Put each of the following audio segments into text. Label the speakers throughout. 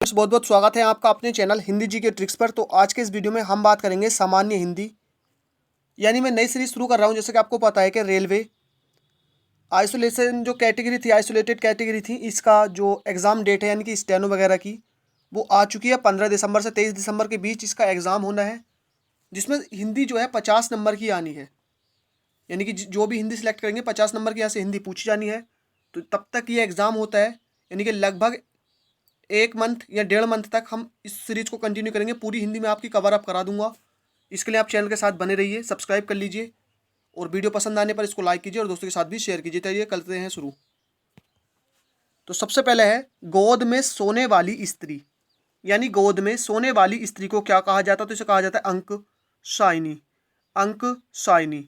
Speaker 1: बहुत बहुत स्वागत है आपका अपने चैनल हिंदी जी के ट्रिक्स पर। तो आज के इस वीडियो में हम बात करेंगे सामान्य हिंदी, यानी मैं नई सीरीज शुरू कर रहा हूं। जैसे कि आपको पता है कि रेलवे आइसोलेशन जो कैटेगरी थी, आइसोलेटेड कैटेगरी थी, इसका जो एग्ज़ाम डेट है यानी कि स्टेनो वगैरह की, वो आ चुकी है। 15 दिसंबर से 23 दिसंबर के बीच इसका एग्ज़ाम होना है, जिसमें हिंदी जो है 50 नंबर की आनी है। यानी कि जो भी हिंदी सेलेक्ट करेंगे 50 नंबर की यहाँ से हिंदी पूछी जानी है। तो तब तक ये एग्ज़ाम होता है, यानी कि लगभग 1 मंथ या 1.5 मंथ तक हम इस सीरीज को कंटिन्यू करेंगे। पूरी हिंदी में आपकी कवर अप करा दूंगा। इसके लिए आप चैनल के साथ बने रहिए, सब्सक्राइब कर लीजिए और वीडियो पसंद आने पर इसको लाइक कीजिए और दोस्तों के साथ भी शेयर कीजिए। चलिए करते हैं शुरू। तो सबसे पहले है गोद में सोने वाली स्त्री, यानी गोद में सोने वाली स्त्री को क्या कहा जाता है? तो इसे कहा जाता है अंक शाइनी। अंक शाइनी।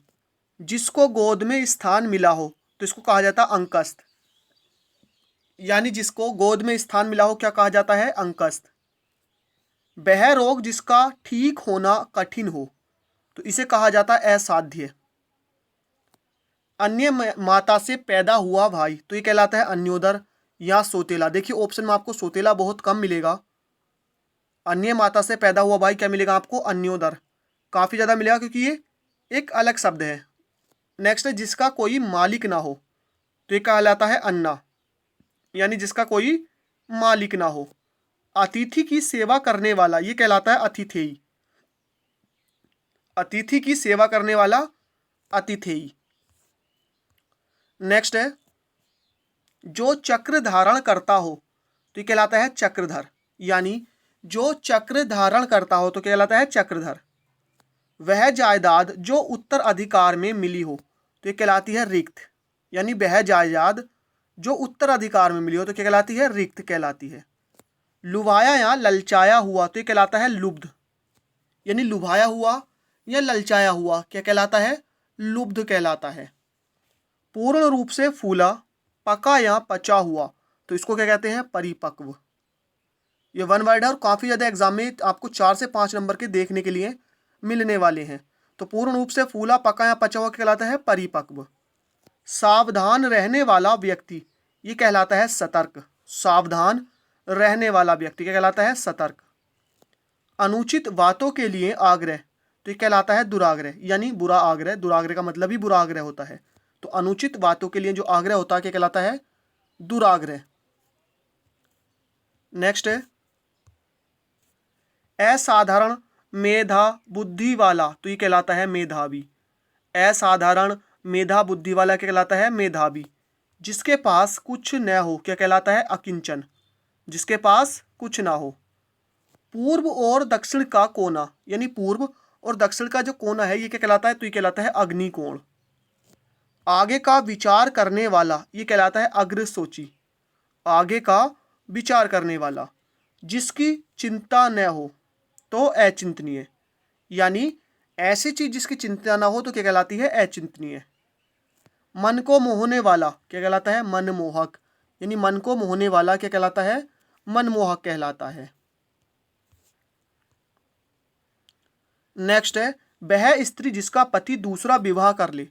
Speaker 1: जिसको गोद में स्थान मिला हो तो इसको कहा जाता है अंकस्थ, यानी जिसको गोद में स्थान मिला हो क्या कहा जाता है? अंकस्थ। वह रोग जिसका ठीक होना कठिन हो तो इसे कहा जाता है असाध्य। अन्य माता से पैदा हुआ भाई तो ये कहलाता है अन्योदर या सोतेला। देखिए ऑप्शन में आपको सोतेला बहुत कम मिलेगा। अन्य माता से पैदा हुआ भाई क्या मिलेगा आपको? अन्योदर। काफी ज्यादा मिलेगा क्योंकि ये एक अलग शब्द है। नेक्स्ट है जिसका कोई मालिक ना हो तो ये कहलाता है अन्ना, यानी जिसका कोई मालिक ना हो। अतिथि की सेवा करने वाला ये कहलाता है अतिथेयी। अतिथि की सेवा करने वाला अतिथेयी। नेक्स्ट है जो चक्र धारण करता हो तो ये कहलाता है चक्रधर, यानी जो चक्र धारण करता हो तो कहलाता है चक्रधर। वह जायदाद जो उत्तराधिकार में मिली हो तो ये कहलाती है रिक्त, यानी वह जायदाद जो उत्तराधिकार में मिली हो तो क्या कहलाती है? रिक्त कहलाती है। लुभाया या ललचाया हुआ तो ये कहलाता है लुब्ध, यानी लुभाया हुआ या ललचाया हुआ क्या कहलाता है? लुब्ध कहलाता है। पूर्ण रूप से फूला, पका या पचा हुआ तो इसको क्या कहते हैं? परिपक्व। ये वन वर्ड है और काफी ज्यादा एग्जाम में आपको 4 से 5 नंबर के देखने के लिए मिलने वाले हैं। तो पूर्ण रूप से फूला, पका या पचा हुआ क्या कहलाता है? परिपक्व। सावधान रहने वाला व्यक्ति ये कहलाता है सतर्क। सावधान रहने वाला व्यक्ति क्या कहलाता है? सतर्क। अनुचित बातों के लिए आग्रह तो ये कहलाता है दुराग्रह, यानी बुरा आग्रह। दुराग्रह का मतलब ही बुरा आग्रह होता है। तो अनुचित बातों के लिए जो आग्रह होता है क्या कहलाता है? दुराग्रह। नेक्स्ट है असाधारण मेधा बुद्धि वाला तो ये कहलाता है मेधावी। असाधारण मेधा बुद्धि वाला क्या कहलाता है? मेधावी। जिसके पास कुछ न हो क्या कहलाता है? अकिंचन। जिसके पास कुछ ना हो। पूर्व और दक्षिण का कोना, यानी पूर्व और दक्षिण का जो कोना है ये क्या कहलाता है? तो ये कहलाता है अग्निकोण। आगे का विचार करने वाला ये कहलाता है अग्रसोची। आगे का विचार करने वाला। जिसकी चिंता न हो तो अचिंतनीय, यानी ऐसी चीज जिसकी चिंता ना हो तो क्या कहलाती है? अचिंतनीय। मन को मोहने वाला क्या कहलाता है? मनमोहक, यानी मन को मोहने वाला क्या कहलाता है? मनमोहक कहलाता है। नेक्स्ट है वह स्त्री जिसका पति दूसरा विवाह कर ले,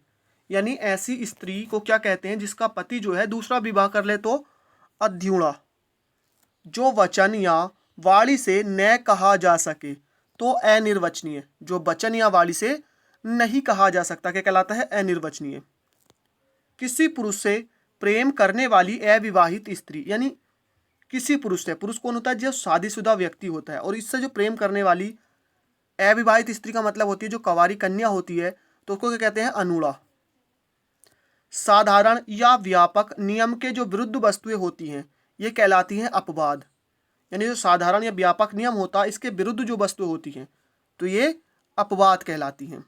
Speaker 1: यानी ऐसी स्त्री को क्या कहते हैं? जिसका पति जो है दूसरा विवाह कर ले तो अध्युणा। जो वचन या वाणी से न कहा जा सके तो अनिर्वचनीय। जो वचन या वाणी से नहीं कहा जा सकता क्या कहलाता है? अनिर्वचनीय। किसी पुरुष से प्रेम करने वाली अविवाहित स्त्री, यानी किसी पुरुष से, पुरुष कौन होता है? जो शादीशुदा व्यक्ति होता है। और इससे जो प्रेम करने वाली अविवाहित स्त्री का मतलब होती है जो कंवारी कन्या होती है, तो उसको क्या कहते हैं? अनुड़ा। साधारण या व्यापक नियम के जो विरुद्ध वस्तुएं होती हैं ये कहलाती हैं अपवाद, यानी जो साधारण या व्यापक नियम होता है इसके विरुद्ध जो वस्तुएं होती हैं तो ये अपवाद कहलाती हैं।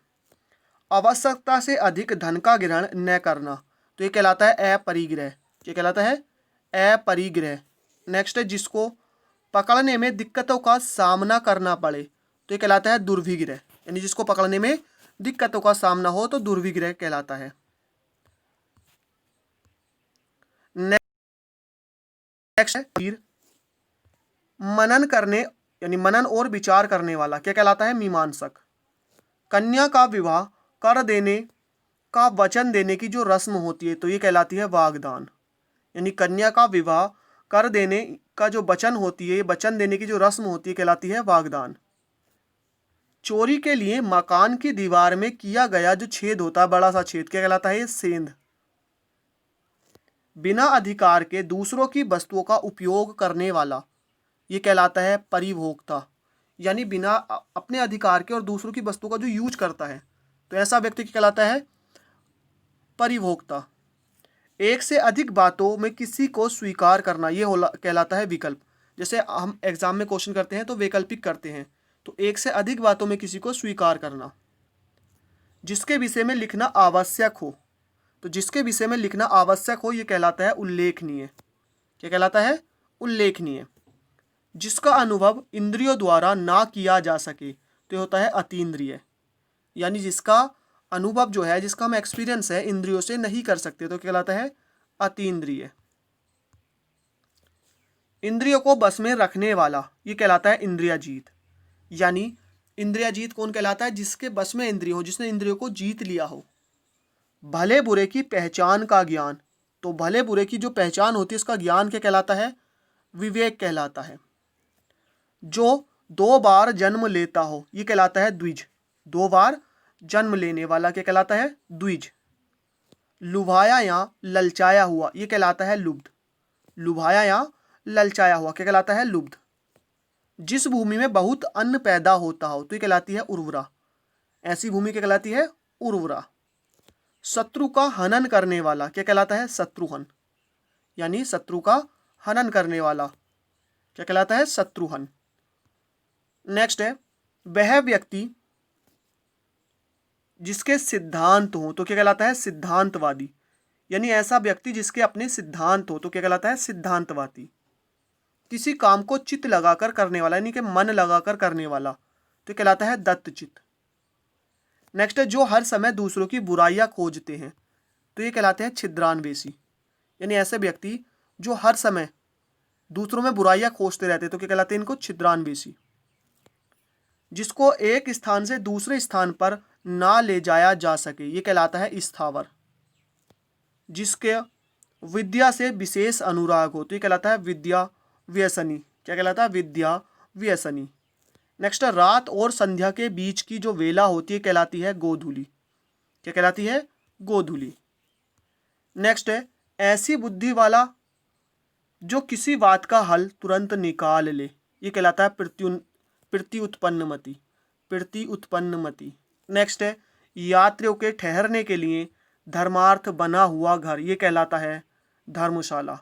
Speaker 1: आवश्यकता से अधिक धन का ग्रहण न करना तो ये कहलाता है अपरिग्रह। ये कहलाता है अपरिग्रह। नेक्स्ट है जिसको पकड़ने में दिक्कतों का सामना करना पड़े तो ये कहलाता है दुर्विग्रह, यानी जिसको पकड़ने में दिक्कतों का सामना हो तो दुर्विग्रह कहलाता है। नेक्स्ट है मनन करने, यानी मनन और विचार करने वाला क्या कहलाता है? मीमांसक। कन्या का विवाह कर देने का वचन देने की जो रस्म होती है तो ये कहलाती है वागदान, यानी कन्या का विवाह कर देने का जो वचन होती है, ये वचन देने की जो रस्म होती है कहलाती है वागदान। चोरी के लिए मकान की दीवार में किया गया जो छेद होता है, बड़ा सा छेद, क्या कहलाता है? ये सेंध। बिना अधिकार के दूसरों की वस्तुओं का उपयोग करने वाला, ये कहलाता है परिभोक्ता। यानी बिना अपने अधिकार के और दूसरों की वस्तुओं का जो यूज करता है, तो ऐसा व्यक्ति कहलाता है परिभोक्ता। एक से अधिक बातों में किसी को स्वीकार करना, ये कहलाता है विकल्प। जैसे हम एग्जाम में क्वेश्चन करते हैं तो वैकल्पिक करते हैं, तो एक से अधिक बातों में किसी को स्वीकार करना। जिसके विषय में लिखना आवश्यक हो, तो जिसके विषय में लिखना आवश्यक हो ये कहलाता है उल्लेखनीय। क्या कहलाता है? उल्लेखनीय। जिसका अनुभव इंद्रियों द्वारा ना किया जा सके, तो होता है अतीन्द्रिय। यानी जिसका अनुभव जो है, जिसका हम एक्सपीरियंस है, इंद्रियों से नहीं कर सकते, तो कहलाता है अतीन्द्रिय। इंद्रियों को बस में रखने वाला, ये कहलाता है इंद्रियाजीत। यानी इंद्रियाजीत कौन कहलाता है? जिसके बस में इंद्रिय हो, जिसने इंद्रियों को जीत लिया हो। भले बुरे की पहचान का ज्ञान, तो भले बुरे की जो पहचान होती है इसका ज्ञान क्या कहलाता है? विवेक कहलाता है। जो 2 बार जन्म लेता हो, ये कहलाता है द्विज। 2 बार जन्म लेने वाला क्या कहलाता है? द्विज। लुभाया या ललचाया हुआ, ये कहलाता है लुब्ध। लुभाया या ललचाया हुआ क्या कहलाता है? लुब्ध। जिस भूमि में बहुत अन्न पैदा होता हो, तो ये कहलाती है उर्वरा। ऐसी भूमि क्या कहलाती है? उर्वरा। शत्रु का हनन करने वाला क्या कहलाता है? शत्रुहन। यानी शत्रु का हनन करने वाला क्या कहलाता है? शत्रुहन। नेक्स्ट है, वह व्यक्ति जिसके सिद्धांत हो, तो क्या कहलाता है? सिद्धांतवादी। यानी ऐसा व्यक्ति जिसके अपने सिद्धांत हो, तो क्या कहलाता है? सिद्धांतवादी। किसी काम को चित्त लगाकर करने वाला, यानी कि मन लगाकर करने वाला, तो कहलाता है दत्तचित्त। नेक्स्ट है, जो हर समय दूसरों की बुराइयां खोजते हैं, तो ये कहलाते हैं छिद्रान्वेषी। यानी ऐसे व्यक्ति जो हर समय दूसरों में बुराइयां खोजते रहते हैं, तो क्या कहलाते हैं? इनको छिद्रान्वेषी। जिसको एक स्थान से दूसरे स्थान पर ना ले जाया जा सके, ये कहलाता है स्थावर। जिसके विद्या से विशेष अनुराग हो, तो ये कहलाता है विद्या व्यसनी। क्या कहलाता है? विद्या व्यसनी। नेक्स्ट, रात और संध्या के बीच की जो वेला होती है कहलाती है गोधूली। क्या कहलाती है? गोधूली। नेक्स्ट है, ऐसी बुद्धि वाला जो किसी बात का हल तुरंत निकाल ले, ये कहलाता है प्रति उत्पन्नमति। प्रति उत्पन्नमति। नेक्स्ट है, यात्रियों के ठहरने के लिए धर्मार्थ बना हुआ घर, ये कहलाता है धर्मशाला।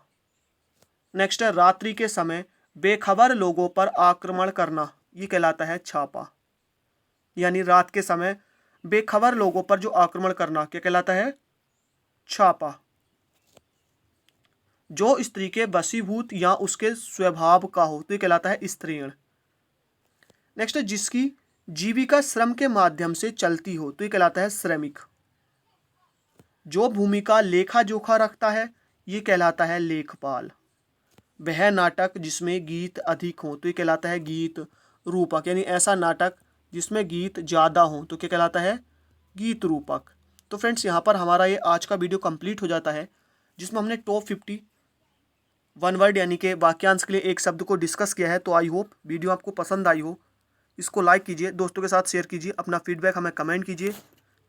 Speaker 1: नेक्स्ट है, रात्रि के समय बेखबर लोगों पर आक्रमण करना, ये कहलाता है छापा। यानी रात के समय बेखबर लोगों पर जो आक्रमण करना क्या कहलाता है? छापा। जो स्त्री के वशीभूत या उसके स्वभाव का हो, तो ये कहलाता है स्त्रीण। नेक्स्ट है, जिसकी जीविका श्रम के माध्यम से चलती हो, तो ये कहलाता है श्रमिक। जो भूमि का लेखा जोखा रखता है, ये कहलाता है लेखपाल। वह नाटक जिसमें गीत अधिक हो, तो ये कहलाता है गीत रूपक। यानी ऐसा नाटक जिसमें गीत ज़्यादा हो, तो क्या कहलाता है? गीत रूपक। तो फ्रेंड्स, यहाँ पर हमारा ये आज का वीडियो कंप्लीट हो जाता है, जिसमें हमने टॉप 50 वन वर्ड यानी कि वाक्यांश के लिए एक शब्द को डिस्कस किया है। तो आई होप वीडियो आपको पसंद आई हो। इसको लाइक कीजिए, दोस्तों के साथ शेयर कीजिए, अपना फीडबैक हमें कमेंट कीजिए।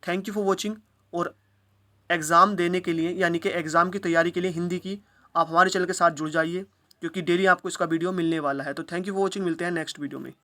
Speaker 1: Thank you for watching. और एग्ज़ाम देने के लिए, यानी कि एग्ज़ाम की तैयारी के लिए हिंदी की, आप हमारे चैनल के साथ जुड़ जाइए, क्योंकि डेली आपको इसका वीडियो मिलने वाला है। तो थैंक यू फॉर वॉचिंग। मिलते हैं नेक्स्ट वीडियो में।